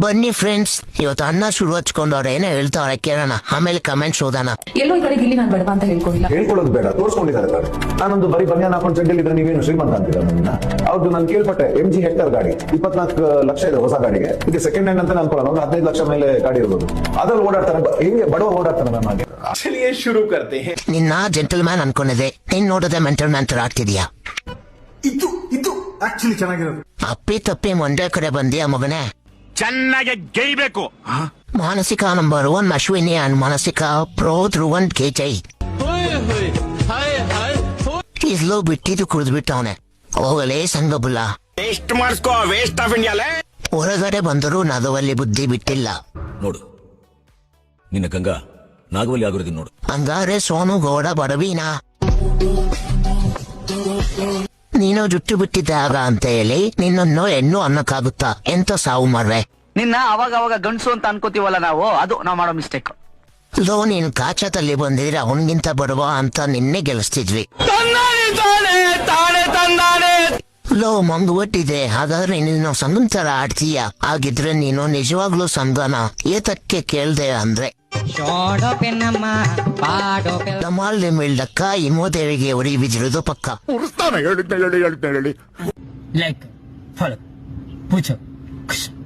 ಬನ್ನಿ ಫ್ರೆಂಡ್ಸ್, ಇವತ್ತು ಅನ್ನ ಶುರು ಹಚ್ಕೊಂಡವ್ರೆ ಏನೋ ಹೇಳ್ತಾವ್ರೆ, ಕೇಳೋಣ, ಆಮೇಲೆ ಕಮೆಂಟ್ಸ್ ಓದೋಣ. ಎಲ್ಲೋ ಈ ಕಡೆ ಇಲ್ಲಿ ನಾನು ಬಡವ ಅಂತ ಹೇಳ್ಕೊಂಡಿಲ್ಲ. ಹೇಳ್ಕೊಳ್ಳೋದು ಬೇಡ, ತೋರಿಸ್ಕೊಂಡಿದ್ದಾರೆ ಸರ್. ನಾನೊಂದು ಬರೀ ಬನ್ಯಾನ್ ಹಾಕೊಂಡು ಚಡ್ಡಿಲ್ ಇದ್ರೆ ನೀವೇನು ಶ್ರೀಮಂತ ಅಂತೀರ ನನ್ನ? ಹೌದು, ನಾನು ಕೇಳ್ಪಟ್ಟೆ MG ಹೆಕ್ಟರ್ ಗಾಡಿ 24 ಲಕ್ಷ ಇದೆ ಹೊಸ ಗಾಡಿಗೆ. ಇದು ಸೆಕೆಂಡ್ ಹ್ಯಾಂಡ್ ಅಂತ ಅನ್ಕೊಳ್ಳೋಣ, ಒಂದು 15 ಲಕ್ಷ ಮೇಲೆ ಗಾಡಿ ಇರ್ಬೋದು. ಅದ್ರಲ್ಲಿ ಓಡಾಡ್ತಾರೆ, ಹೆಂಗೆ ಬಡವ ಓಡಾಡ್ತಾನೆ ನನ್ನ ಹಾಗೆ. चलिए शुरू करते हैं. ನಿನ್ನ ಜೆಂಟಲ್ ಮ್ಯಾನ್ ಅನ್ಕೊಂಡಿದ್ದೆ, ನೀನ್ ನೋಡದೆ ಮೆಂಟಲ್ ಮ್ಯಾನ್ ತರ ಆಗ್ತಿದ್ಯಾ? ಇದು ಆಕ್ಚುಲಿ ಚೆನ್ನಾಗಿರೋದು. ಅಪ್ಪಿ ತಪ್ಪಿ ಒಂದೇ ಕಡೆ ಬಂದಿಯಾ ಮಗನೇ? ಚೆನ್ನಾಗಿ ಗೈಬೇಕು. ಮಾನಸಿಕ ನಂಬರ್ 1 ಅಶ್ವಿನಿ ಅಂಡ್ ಮಾನಸಿಕ ಪ್ರೋ ಧ್ರುವನ್ KJ. ಇಸ್ಲೋ ಬಿಟ್ಟಿದ್ದು ಕುಡಿದ್ಬಿಟ್ಟವನೆ. ಹೋಗಲೇ ಸಂಗಬುಲ್ಲ, ವೇಸ್ಟ್ ಮಾಡಿಸ್ಕೋ, ವೇಸ್ಟ್ ಆಫ್ ಇಂಡಿಯಾಲೇ. ಹೊರಗಡೆ ಬಂದರೂ ನದುವಲ್ಲಿ ಬುದ್ಧಿ ಬಿಟ್ಟಿಲ್ಲ. ನೋಡು, ನಿನ್ನ ಗಂಗಾ ನಾಗವಲ್ಲಿ ಆಗಿರೋದು ನೋಡು. ಹಂಗಾರೆ ಸೋನು ಗೌಡ ಬಡವಿನ ನೀನು ಜುಟ್ಟು ಬಿಟ್ಟಿದ್ದಾಗ ಅಂತ ಹೇಳಿ ನಿನ್ನನ್ನು ಹೆಣ್ಣು ಅನ್ನಕ್ಕಾಗುತ್ತಾ? ಎಂತ ಸಾವು ಮಾಡ್ರೆ ನಿನ್ನ ಅವಾಗ ಅವಾಗ ಗಂಡಸು ಅಂತ ಅನ್ಕೋತೀವಲ್ಲ ನಾವು, ಅದು ನಾವು ಮಾಡೋ ಮಿಸ್ಟೇಕ್. ಲೋ, ನೀನ್ ಕಾಚದಲ್ಲಿ ಬಂದಿದ್ರೆ ಅವನ್ಗಿಂತ ಬಡವ ಅಂತ ನಿನ್ನೆ ಗೆಲ್ಲಿಸ್ತಿದ್ವಿ. ಲೋ, ಮಂಗುವಟ್ಟಿದೆ. ಹಾಗಾದ್ರೆ ನೀನು ಸಂಗನ್ ತರ ಆಡ್ತೀಯ. ಹಾಗಿದ್ರೆ ನೀನು ನಿಜವಾಗ್ಲೂ ಸಂಗನ ಏತಕ್ಕೆ ಕೇಳ್ದೆ ಅಂದ್ರೆ ಡಮಾಲ್ ಮಿಳ್ದಕ್ಕ ಇಮೋದೇವಿಗೆ ಉರಿ ಬಿದ್ದಿರೋದು ಪಕ್ಕ. ಹೇಳಿ. लाइक फॉलो पूछो